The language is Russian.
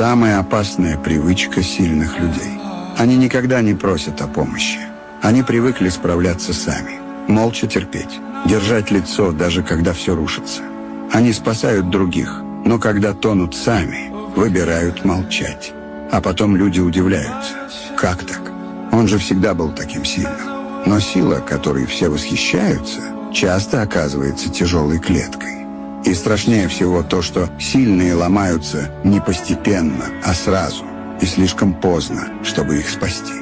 самая опасная привычка сильных людей. Они никогда не просят о помощи. Они привыкли справляться сами, молча терпеть, держать лицо, даже когда все рушится. Они спасают других, но когда тонут сами, выбирают молчать. А потом люди удивляются. Как так? Он же всегда был таким сильным. Но сила, которой все восхищаются, часто оказывается тяжелой клеткой. И страшнее всего то, что сильные ломаются не постепенно, а сразу, и слишком поздно, чтобы их спасти.